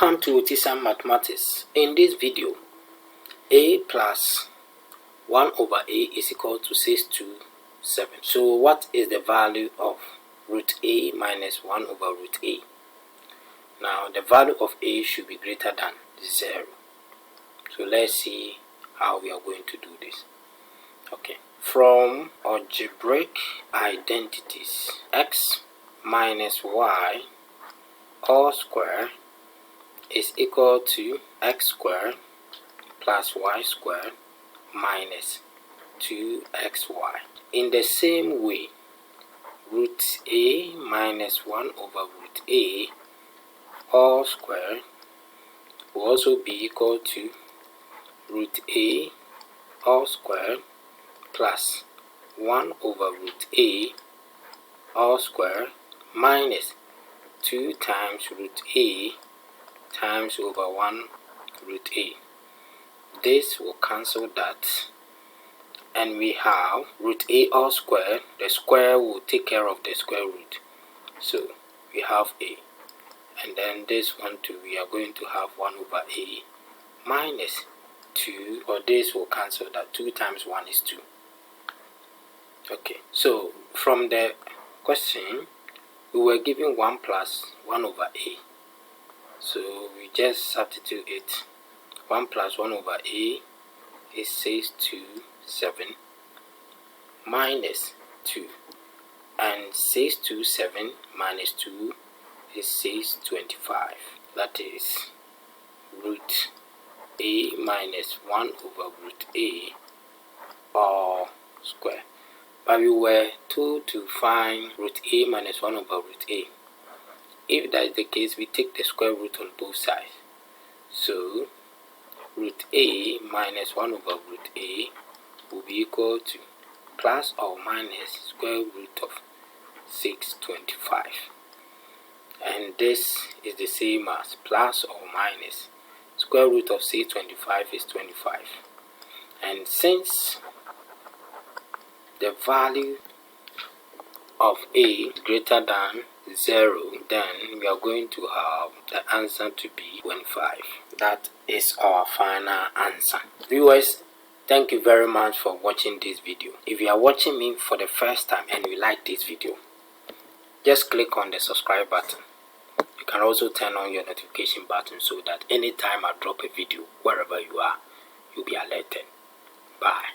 Welcome to Otisam Mathematics. In this video, a plus 1 over a is equal to 6 to 7. So what is the value of root a minus 1 over root a? Now the value of a should be greater than 0. So let's see how we are going to do this. Okay, from algebraic identities, x minus y all square is equal to x squared plus y squared minus 2xy. In the same way, root a minus 1 over root a all square will also be equal to root a all square plus 1 over root a all square minus 2 times root a times over 1 root a. This will cancel that, and we have root a all square. The square will take care of the square root, so we have a, and then this one too, we are going to have 1 over a minus 2, or this will cancel that. 2 times 1 is 2. Okay, so from the question we were given 1 plus 1 over a, so we just substitute it. 1 plus 1 over a is 6 to 7 minus 2, and 6 to 7 minus 2 is 625. That is root a minus 1 over root a all square. But we were told to find root a minus 1 over root a. If that is the case, we take the square root on both sides. So root a minus 1 over root a will be equal to plus or minus square root of 625. And this is the same as plus or minus square root of 625 is 25. And since the value of a is greater than 0, then we are going to have the answer to be 25. That is our final answer. Viewers, thank you very much for watching this video. If you are watching me for the first time and you like this video, just click on the subscribe button. You can also turn on your notification button so that anytime I drop a video, wherever you are, you'll be alerted. Bye.